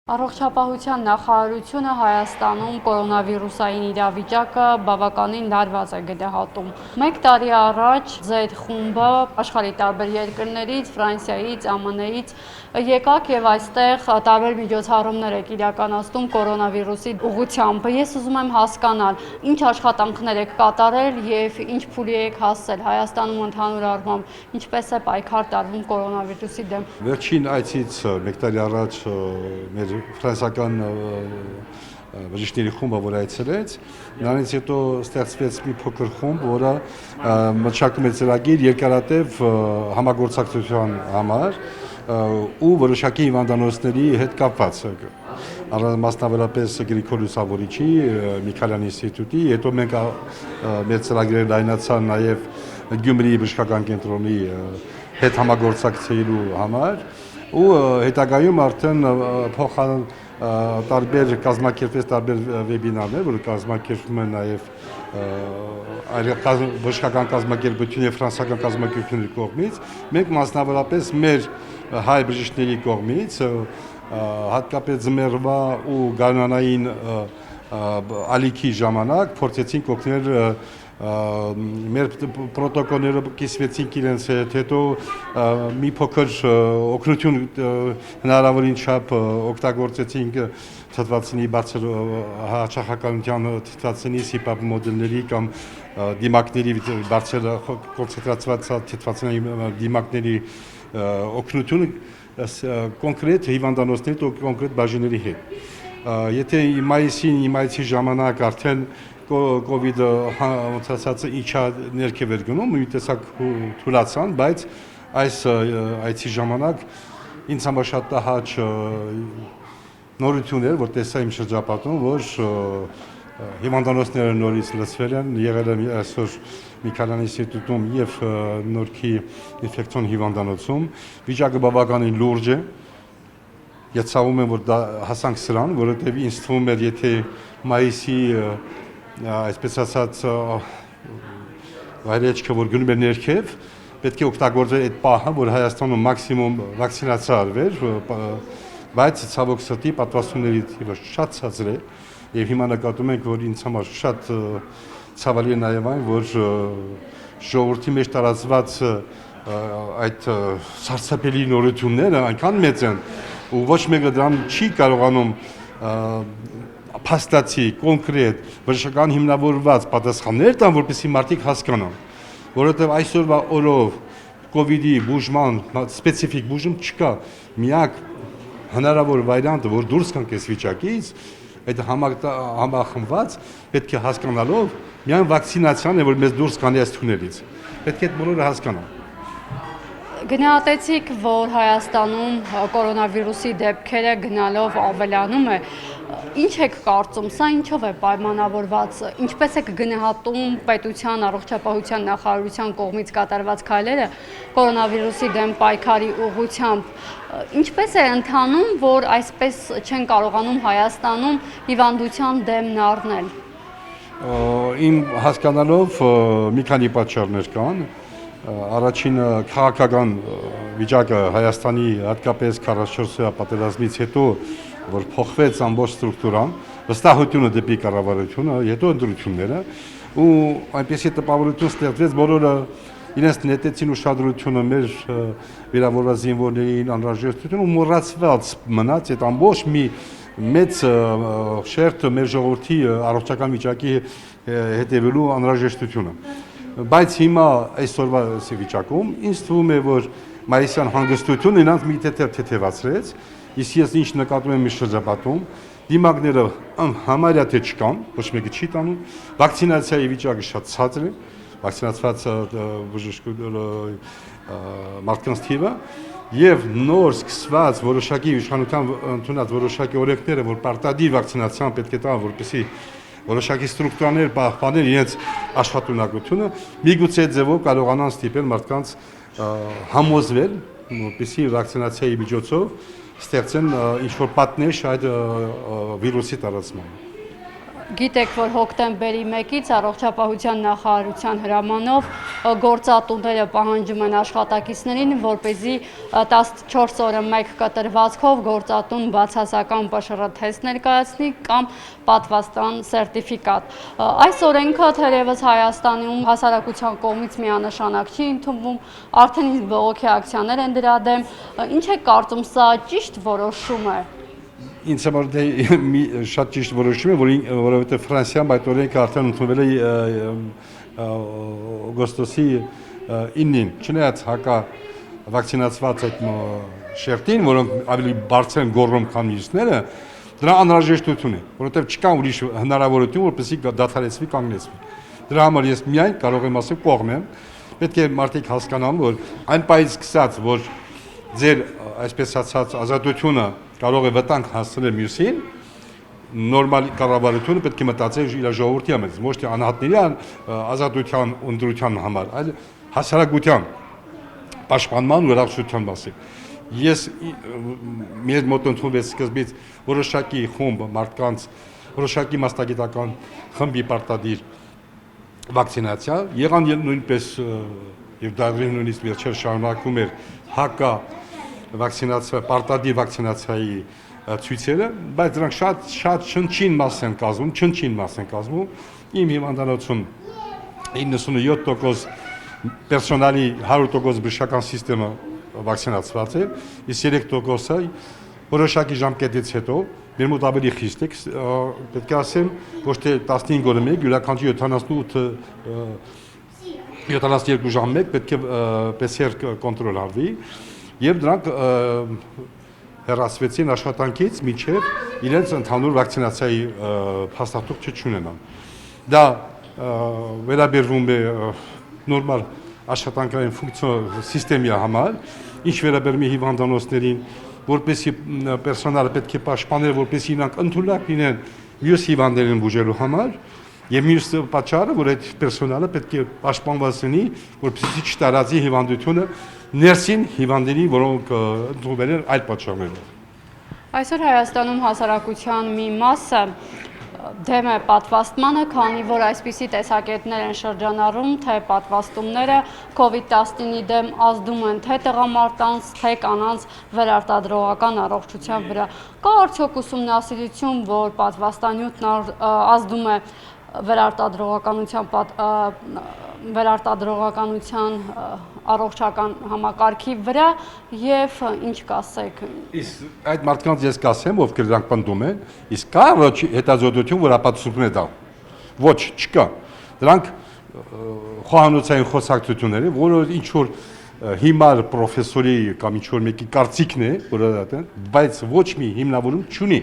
Առողջապահության նախարարությունը Հայաստանում կորոնավիրուսային իրավիճակը բավականին լարված է գնահատում։ Մեկ տարի առաջ Z խումբը աշխարհի տարբեր երկրներից, Ֆրանսիայից, ԱՄՆ-ից եկաք եւ այստեղ տարբեր միջոցառումներ եք իրականացնում կորոնավիրուսի ուղղությամբ։ Ես ուզում եմ հասկանալ, ինչ աշխատանքներ եք կատարել եւ ինչ փուլի եք հասել Հայաստանում ընդհանուր առմամբ, ինչպես է պայքար տարվում կորոնավիրուսի դեմ։ Վերջին այցից մեկ տարի առաջ մեր ֆրանսիական բժիշկների խումբը որ այցելեց, նրանից հետո ստեղծվեց մի փոքր խումբ, որը մշակում է ծրագիր երկարատև համագործակցության համար ու որոշակի հիվանդանոցների հետ կապված, մասնավորապես Գրիգոր Լուսավորիչի, Միքայելյան ինստիտուտի, հետո մենք մեր ծրագրերը լայնացան նաև Գյումրիի բժշկական կենտրոնի հետ համագործակցելու համար ու հետագայում արդեն փոխան տարբեր կազմակերպվեց տարբեր վեբինարներ, որ կազմակերպվում են նաև բժշկական կազմակերպություն եւ ֆրանսիական կազմակերպությունների կողմից, մենք մասնավորապես մեր հայ բժիշկների կողմից հատկապես ձմեռվա ու գարնանային ալիքի ժամանակ փորձեցինք օգնել մեր պրոտոկոլները կիսվեցինք իրենց հետ, հետո մի փոքր օգնություն հնարավորին չափ օգտագործեցինք թթվածինի բարձր հաճախականության թթվածինի սիպապ մոդելների կամ դիմակների բարձր կոնցենտրացված թթվածինի դիմակների օգնությունը կոնկրետ հիվանդանոցների ու կոնկրետ բաժինների հետ։ Եթե մայիսի ժամանակ արդեն COVID ասացածը իջա ներքև էր գնում, մի տեսակ թուլացան, բայց այս այցի ժամանակ ինձ համար շատ տհաճ նորություն էր, որ տեսա իմ շրջապատում, որ հիվանդանոցները նորից լցվել են, եղել եմ այսօր Միքայելյան ինստիտուտում եւ Նորքի ինֆեկցիոն հիվանդանոցում, վիճակը բավականին լուրջ է։ Ես ցավում եմ, որ դա հասանք սրան, որովհետեւ ինձ թվում էր, եթե մայիսի այսպես ասած վայրեջքը որ գնում էր ներքև, պետք է օգտագործել այդ պահը, որ Հայաստանում մաքսիմում վակցինացիա արվեր, բայց ցավոք սրտի պատվաստումների թիվը շատ ցածր է եւ հիմա նկատում ենք, որ ինձ համար շատ ցավալի է նաեւ այն, որ ժողովրդի մեջ տարածված այդ սարսափելի նորությունները այնքան մեծ են ու ոչ մեկը դրան չի կարողանում փաստացի, կոնկրետ, բժշկական հիմնավորված պատասխաններ տան, որպեսզի մարդիկ հասկանան, որովհետև այսօրվա օրով COVID-ի բուժման սպეციფიկ բուժում չկա, միակ հնարավոր վարիանտը, որ դուրս գանք այս վիճակից, այդ համախմբված պետք է հասկանալով միայն վակցինացիան է, որ մեզ դուրս գանի այս թունելից։ Պետք է այդ բոլորը հասկանան։ Գնահատեցիք, որ Հայաստանում կորոնավիրուսի դեպքերը գնալով ավելանում է։ Ինչ եք կարծում, սա ինչով է պայմանավորված, ինչպես եք գնահատում պետության առողջապահության նախարարության կողմից կատարված քայլերը կորոնավիրուսի դեմ պայքարի ուղղությամբ, ինչպես է ընթանում, որ այսպես չեն կարողանում Հայաստանում հիվանդության դեմն առնել։ Իմ հասկանալով մի քանի պատճառներ կան։ Առաջինը քաղաքական վիճակը Հայաստանի հատկապես 44-րդ պատերազմից հետո, որ փոխվեց ամբողջ ստրուկտուրան, վստահությունը դեպի կառավարությունը, հետո ընտրությունները, ու այնպեսի տպավորություն ստեղծվեց, բոլորը իրենց նետեցին ուշադրությունը մեր վիրավորված զինվորներին, անհրաժեշտությունը ու մոռացված մնաց այդ ամբողջ մի մեծ շերտը մեր ժողովրդի առողջական վիճակի հետևելու անհրաժեշտությունը։ Բայց հիմա այսօրվա վիճակում ինձ թվում է, որ մայիսյան հանգստությունը իրանց մի թեթևացրեց, իսկ ես ինչ նկատում եմ մի շրջապատում, դիմակները համարյա թե չկան, ոչ մեկը չի տանում, վակցինացիայի վիճակը շատ ցածր է, վակցինացված մարդկանց թիվը եւ նոր սկսված որոշակի իշխանության ընդունած որոշակի օրենքները, որ պարտադիր վակցինացիան պետք է տան, որպեսզի որոշակի ստրուկտուրաներ պահպանել իրենց աշխատունակությունը, միգուցե ձևով կարողանան ստիպել մարդկանց համոզվել, որպեսզի վակցինացիայի միջոցով ստեղծեն ինչ-որ պատնեշ այդ վիրուսի տարածմանը։ Գիտեք, որ հոկտեմբերի 1-ից առողջապահության նախարարության հրամանով գործատուները պահանջում են աշխատակիցներին, որպեսզի 14 օրը մեկ կտրվածքով գործատուն բացասական ՊՇՌ թեստ ներկայացնի կամ պատվաստան սերտիֆիկատ։ Այս օրենքը թերևս Հայաստանում հասարակության կողմից միանշանակ չի ընդունվում, արդեն իսկ բողոքի ակցիաներ են դրա դեմ։ Ինչ է կարծում, սա ճիշտ որոշում է։ Ինձ համար դե շատ ճիշտ որոշում է, որովհետև Ֆրանսիայում այդ օրենքը արդեն ընդունվել է օգոստոսի 9-ին։ Չնայած հակա վակցինացված այդ շերտին, որոնք ավելի բարձր են գոռում, քան մյուսները, դրա անհրաժեշտություն է, որովհետև չկա ուրիշ հնարավորություն, որպեսզի դադարեցվի, կանգնեցվի։ Դրա համար ես միայն կարող եմ ասել կողմ եմ, պետք է մարդիկ հասկանան, որ այն պահից սկսած, որ ձեր այսպես ասած ազատությունը կարող է վտանգ հասցնել մյուսին, նորմալ կառավարությունը պետք է մտածել իր ժողովրդի համար, ոչ թե անհատների ազատության ընդրության համար, այլ հասարակության պաշտպանման ու ուրախացության մասին։ Ես մեր մոտ ընդունվեց սկզբից որոշակի խումբ մարդկանց, որոշակի մասնագիտական խմբի պարտադիր վակցինացիա, եղան նույնպես եւ դա նույնիսկ վերջեր շարունակվում էր հակա վակցինացիա, պարտադիր վակցինացիայի ցույցերը, բայց դրանք շատ չնչին մաս են կազմում, իմ հիվանդանոցում 97% պերսոնալի 100% բժշկական սիստեմը վակցինացված է, իսկ 3%-ը որոշակի ժամկետից հետո մեր մոտ ավելի խիստ է, պետք է ասեմ, ոչ թե 15 օրը մեկ, յուրաքանչյուր 72 ժամ մեկ պետք է PCR կոնտրոլ արվի, եւ դրանք հեռացվեցին աշխատանքից մինչեւ իրենց ընդհանուր վակցինացիայի փաստաթուղթ չունենան։ Դա վերաբերվում է նորմալ աշխատանքային ֆունկցիոն սիստեմի համար, ինչ վերաբերում է հիվանդանոցներին, որպեսզի պերսոնալը պետք է պաշտպանել, որպեսզի իրանք ընդունակ լինեն մյուս հիվանդներին բուժելու համար, եւ մյուս պատճառը, որ այդ պերսոնալը պետք է պաշտպանված լինի, որպեսզի չտարածի հիվանդությունը ներսին հիվանդների, որոնք ընդունվել են այլ պատճառներով։ Այսօր Հայաստանում հասարակության մի մասը դեմ է պատվաստմանը, քանի որ այսպիսի տեսակետներ են շրջանառում, թե պատվաստումները COVID-19-ի դեմ ազդում են թե տղամարդկանց, թե կանանց վերարտադրողական առողջության վրա։ Կա արդյոք ուսումնասիրություն, որ պատվաստանյութն ազդում է վերարտադրողականության առողջական համակարգի վրա եւ ինչ կասեք։ Իսկ այդ մարդկանց ես կասեմ, ովքեր դրանք պնդում են, իսկ կա հետազոտություն, որ ապացուցում է դա։ Ոչ, չկա։ Դրանք խոհանոցային խոսակցություններ են, որը ինչ որ հիմար պրոֆեսորի կամ ինչ որ մեկի կարծիքն է, որը դա, բայց ոչ մի հիմնավորում չունի։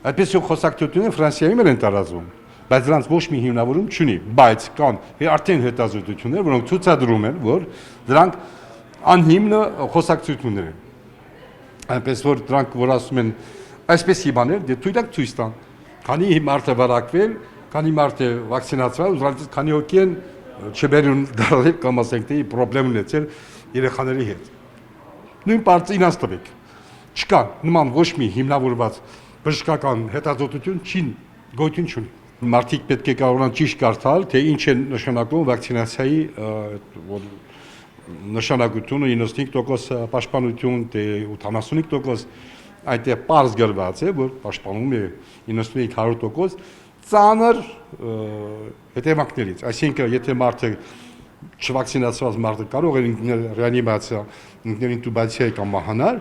Այդպես խոսակցությունները Ֆրանսիայում են տարածվում, բայց դրանց ոչ մի հիմնավորում չունի, բայց կան արդեն հետազոտություններ, որոնք ցուցադրում են, որ դրանք անհիմն խոսակցություններ են։ Այնպես որ դրանք, որ ասում են այսպեսի բաներ, դե թույլակ ցույց տան, քանի մարդը վարակվել, քանի մարդ է վակցինացված, դրանից քանի հոգի են չբերուն դարել կամ ասենք թե պրոբլեմ ունեցել երեխաների հետ։ Նույն բարձ իրանց տվեք։ Չկա նման ոչ մի հիմնավորված բժշկական հետազոտություն գոյություն չունի։ Մարդիկ պետք է կարողանան ճիշտ կարդալ, թե ինչ է նշանակում վակցինացիայի նշանակությունը 95% պաշտպանություն, թե 85%, այնտեղ պարզ գրված է, որ պաշտպանում է 95-100% ծանր հետևանքներից։ Այսինքն, եթե մարդը չվակցինացված մարդը կարող է ռեանիմացիա, ինտուբացիա կամ մահանալ,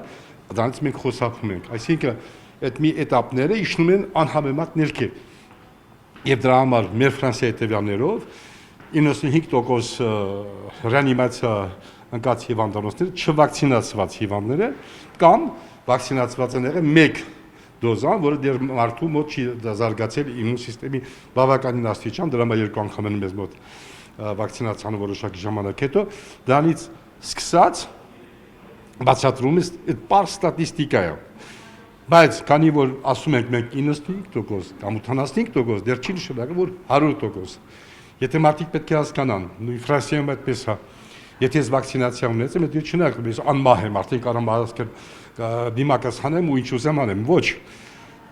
դրանից մենք խոսափում ենք։ Այսինքն, այդ մի էտապները իջնում են անհամեմատ ներքև։ Եվ դրա համար մեր Ֆրանսիայի տվյալներով 95% ռեանիմացիա ընկած հիվանդանոցները չվակցինացված հիվանդները կամ վակցինացված են եղել 1 դոզան, որը դեռ մարդու մոտ չի զարգացել իմուն սիստեմի բավականին աստիճան, դրա համար 2 անգամ են մեզ մոտ վակցինացիան որոշակի ժամանակ հետո, դրանից սկսած բացատրում է այդ պարզ ստատիստիկա է։ Բայց քանի որ ասում ենք մենք 95% կամ 85%, դեռ չի նշանակում որ 100%։ Եթե մարդիկ պետք է հասկանան, նույն Ֆրանսիայում այդպես է, եթե ես վակցինացիա ունեցեմ, դա չնայած ես անմահ եմ, արդեն կարող եմ ասել դիմակաց հանեմ ու ինչ ուզեմ անեմ, ոչ,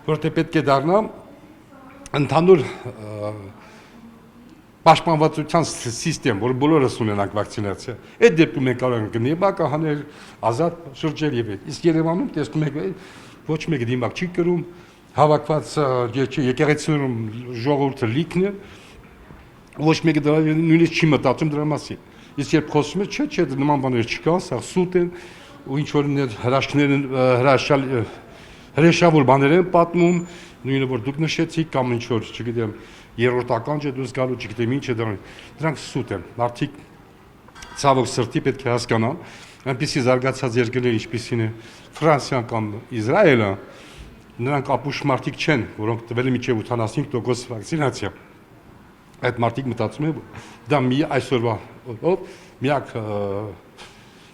որտեղ պետք է դառնա ընդհանուր պաշտպանվածության սիստեմ, որ բոլորս ունենանք վակցինացիա, այդ դեպքում մենք կարող ենք նեբակը հանել, ազատ շրջել եւ այդ։ Իսկ Երևանում տեսնում եք, ոչ մեկ դիմակ չի կրում, հավաքված եկեղեցիներում ժողովուրդը լիքն է, ոչ մեկը նույնիսկ չի մտածում դրա մասին։ Իսկ երբ խոսում է, չէ, նման բաներ չկան, սա սուտ են, ու ինչ որ հրաշավոր բաներ են պատմում, նույնը որ դուք նշեցիք կամ ինչ որ, չգիտեմ, երրորդ ականջ է դուրս գալու, չգիտեմ ինչ է դրանք սուտ են։ Մարդիկ ցավոք սրտի պետք է հասկանան, այնպիսի զարգացած երկրներ, ինչպիսին է Ֆրանսիան կամ Իսրայելը, նրանք ապուշ մարդիկ չեն, որոնք տվել են մինչև 85% վակցինացիա։ Այդ մարդիկ մտածում են, դա մի այսօրվա միակ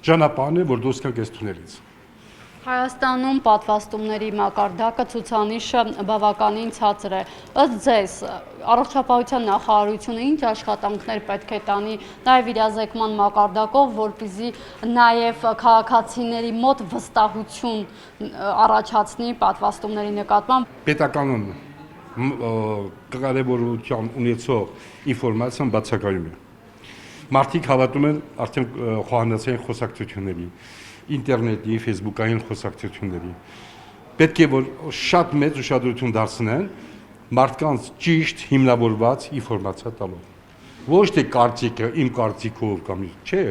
ճանապարհն է, որ դուրս գանք այս թունելից։ Հայաստանում պատվաստումների մակարդակը ցուցանիշը բավականին ցածր է։ Ըստ ձեզ, առողջապահության նախարարությունը ինչ աշխատանքներ պետք է տանի նաև իրազեկման մակարդակով, որպեսզի նաև քաղաքացիների մոտ վստահություն առաջացնի պատվաստումների նկատմամբ։ Պետական կարևորություն ունեցող ինֆորմացիան բացակայում է։ Մարդիկ հավատում են արդեն խոհանոցային խոսակցությունների, ինտերնետի, ֆեյսբուքային խոսակցությունների։ Պետք է որ շատ մեծ ուշադրություն դարձնեն մարդկանց ճիշտ հիմնավորված ինֆորմացիա տալով։ Ոչ թե կարծիքը, իմ կարծիքով կամ չէ,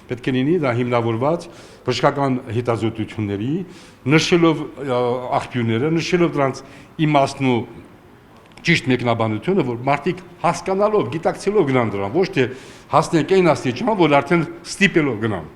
պետք է լինի դա հիմնավորված բժշկական հետազոտությունների, նշելով աղբյուրները, նշելով դրանց իմաստն ու ճիշտ մեկնաբանությունը, որ մարդիկ հասկանալով, գիտակցելով գնան դրան, ոչ թե հասնենք այն աստիճան, որ արդեն ստիպելով գնան։